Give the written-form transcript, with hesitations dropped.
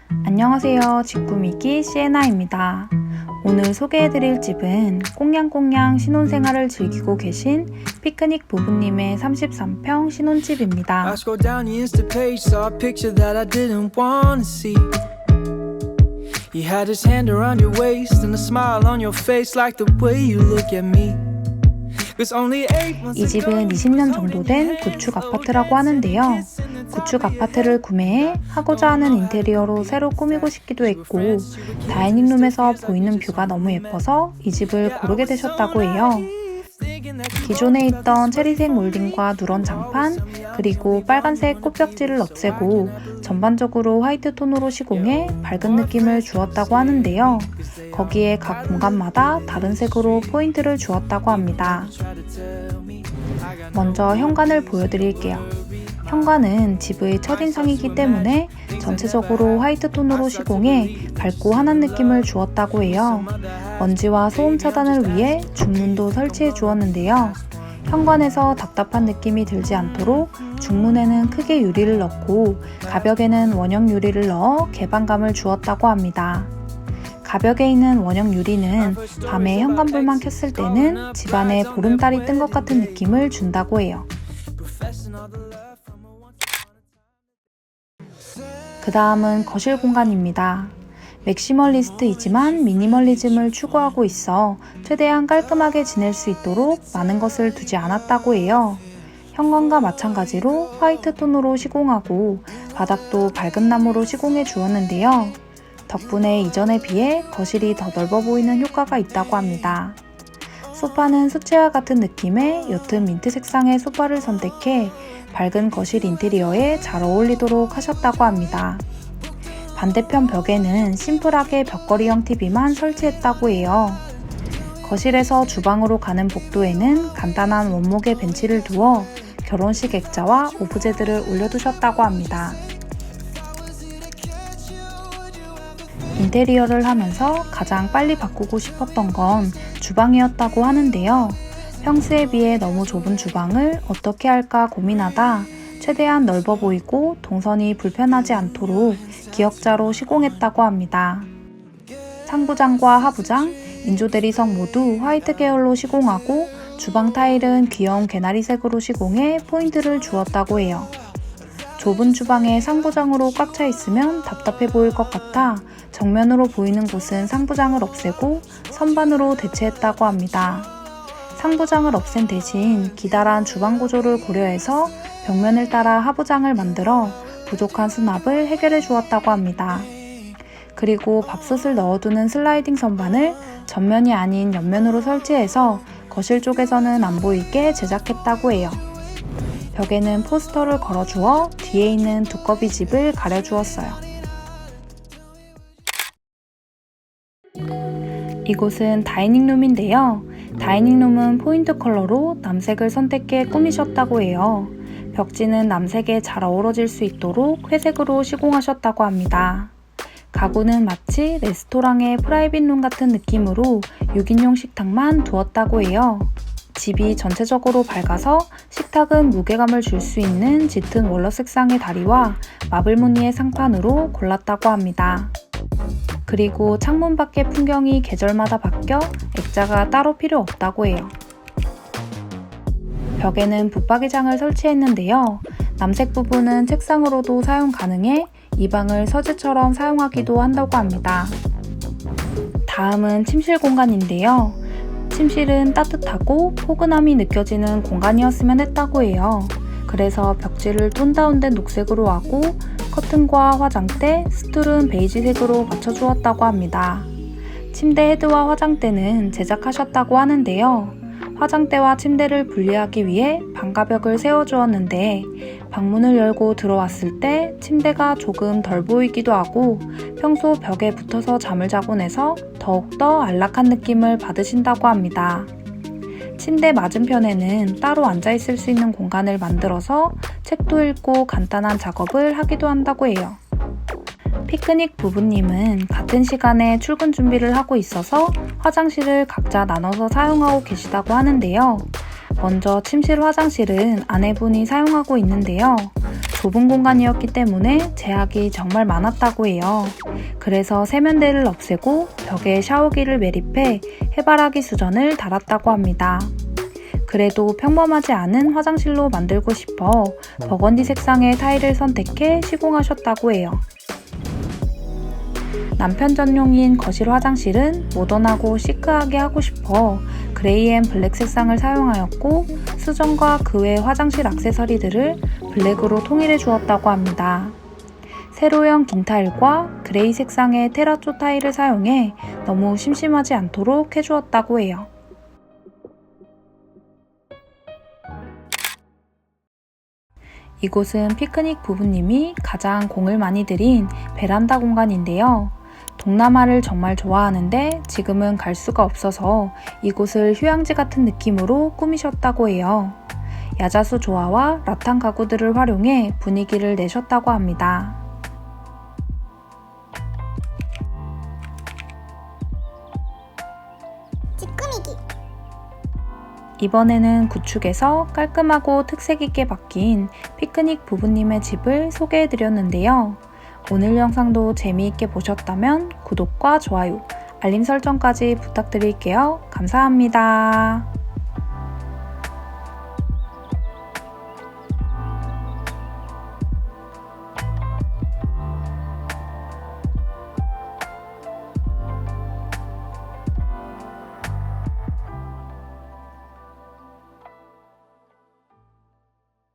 안녕하세요. 집 꾸미기 시에나입니다. 오늘 소개해드릴 집은 꽁냥꽁냥 신혼생활을 즐기고 계신 피크닉 부부님의 33평 신혼집입니다. I scrolled down the Insta page, saw a picture that I didn't want to see. He had his hand around your waist and a smile on your face like the way you look at me. 이 집은 20년 정도 된 구축 아파트라고 하는데요. 구축 아파트를 구매해 하고자 하는 인테리어로 새로 꾸미고 싶기도 했고 다이닝룸에서 보이는 뷰가 너무 예뻐서 이 집을 고르게 되셨다고 해요. 기존에 있던 체리색 몰딩과 누런 장판, 그리고 빨간색 꽃벽지를 없애고 전반적으로 화이트 톤으로 시공해 밝은 느낌을 주었다고 하는데요. 거기에 각 공간마다 다른 색으로 포인트를 주었다고 합니다. 먼저 현관을 보여드릴게요. 현관은 집의 첫인상이기 때문에 전체적으로 화이트 톤으로 시공해 밝고 환한 느낌을 주었다고 해요. 먼지와 소음 차단을 위해 중문도 설치해 주었는데요. 현관에서 답답한 느낌이 들지 않도록 중문에는 크게 유리를 넣고 가벽에는 원형 유리를 넣어 개방감을 주었다고 합니다. 가벽에 있는 원형 유리는 밤에 현관불만 켰을 때는 집안에 보름달이 뜬 것 같은 느낌을 준다고 해요. 그 다음은 거실 공간입니다. 맥시멀리스트이지만 미니멀리즘을 추구하고 있어 최대한 깔끔하게 지낼 수 있도록 많은 것을 두지 않았다고 해요. 현관과 마찬가지로 화이트 톤으로 시공하고 바닥도 밝은 나무로 시공해 주었는데요. 덕분에 이전에 비해 거실이 더 넓어 보이는 효과가 있다고 합니다. 소파는 수채화 같은 느낌의 옅은 민트 색상의 소파를 선택해 밝은 거실 인테리어에 잘 어울리도록 하셨다고 합니다. 반대편 벽에는 심플하게 벽걸이형 TV만 설치했다고 해요. 거실에서 주방으로 가는 복도에는 간단한 원목의 벤치를 두어 결혼식 액자와 오브제들을 올려두셨다고 합니다. 인테리어를 하면서 가장 빨리 바꾸고 싶었던 건 주방이었다고 하는데요. 평소에 비해 너무 좁은 주방을 어떻게 할까 고민하다 최대한 넓어 보이고 동선이 불편하지 않도록 기역자로 시공했다고 합니다. 상부장과 하부장, 인조대리석 모두 화이트 계열로 시공하고 주방 타일은 귀여운 개나리색으로 시공해 포인트를 주었다고 해요. 좁은 주방에 상부장으로 꽉 차 있으면 답답해 보일 것 같아 정면으로 보이는 곳은 상부장을 없애고 선반으로 대체했다고 합니다. 상부장을 없앤 대신 기다란 주방 구조를 고려해서 벽면을 따라 하부장을 만들어 부족한 수납을 해결해 주었다고 합니다. 그리고 밥솥을 넣어두는 슬라이딩 선반을 전면이 아닌 옆면으로 설치해서 거실 쪽에서는 안 보이게 제작했다고 해요. 벽에는 포스터를 걸어주어 뒤에 있는 두꺼비 집을 가려주었어요. 이곳은 다이닝룸인데요. 다이닝룸은 포인트 컬러로 남색을 선택해 꾸미셨다고 해요. 벽지는 남색에 잘 어우러질 수 있도록 회색으로 시공하셨다고 합니다. 가구는 마치 레스토랑의 프라이빗룸 같은 느낌으로 6인용 식탁만 두었다고 해요. 집이 전체적으로 밝아서 식탁은 무게감을 줄 수 있는 짙은 원러 색상의 다리와 마블 무늬의 상판으로 골랐다고 합니다. 그리고 창문 밖의 풍경이 계절마다 바뀌어 액자가 따로 필요 없다고 해요. 벽에는 붙박이장을 설치했는데요. 남색 부분은 책상으로도 사용 가능해 이 방을 서재처럼 사용하기도 한다고 합니다. 다음은 침실 공간인데요. 침실은 따뜻하고 포근함이 느껴지는 공간이었으면 했다고 해요. 그래서 벽지를 톤다운된 녹색으로 하고 커튼과 화장대, 스툴은 베이지색으로 맞춰주었다고 합니다. 침대 헤드와 화장대는 제작하셨다고 하는데요. 화장대와 침대를 분리하기 위해 방가벽을 세워주었는데 방문을 열고 들어왔을 때 침대가 조금 덜 보이기도 하고 평소 벽에 붙어서 잠을 자곤 해서 더욱더 안락한 느낌을 받으신다고 합니다. 침대 맞은편에는 따로 앉아있을 수 있는 공간을 만들어서 책도 읽고 간단한 작업을 하기도 한다고 해요. 피크닉 부부님은 같은 시간에 출근 준비를 하고 있어서 화장실을 각자 나눠서 사용하고 계시다고 하는데요. 먼저 침실 화장실은 아내분이 사용하고 있는데요. 부분 공간이었기 때문에 제약이 정말 많았다고 해요. 그래서 세면대를 없애고 벽에 샤워기를 매립해 해바라기 수전을 달았다고 합니다. 그래도 평범하지 않은 화장실로 만들고 싶어 버건디 색상의 타일을 선택해 시공하셨다고 해요. 남편 전용인 거실 화장실은 모던하고 시크하게 하고 싶어 그레이 앤 블랙 색상을 사용하였고 수전과 그 외 화장실 액세서리들을 블랙으로 통일해 주었다고 합니다. 세로형 긴 타일과 그레이 색상의 테라조 타일을 사용해 너무 심심하지 않도록 해주었다고 해요. 이곳은 피크닉 부부님이 가장 공을 많이 들인 베란다 공간인데요. 동남아를 정말 좋아하는데 지금은 갈 수가 없어서 이곳을 휴양지 같은 느낌으로 꾸미셨다고 해요. 야자수 조화와 라탄 가구들을 활용해 분위기를 내셨다고 합니다. 집 꾸미기. 이번에는 구축에서 깔끔하고 특색 있게 바뀐 피크닉 부부님의 집을 소개해드렸는데요. 오늘 영상도 재미있게 보셨다면 구독과 좋아요, 알림 설정까지 부탁드릴게요. 감사합니다.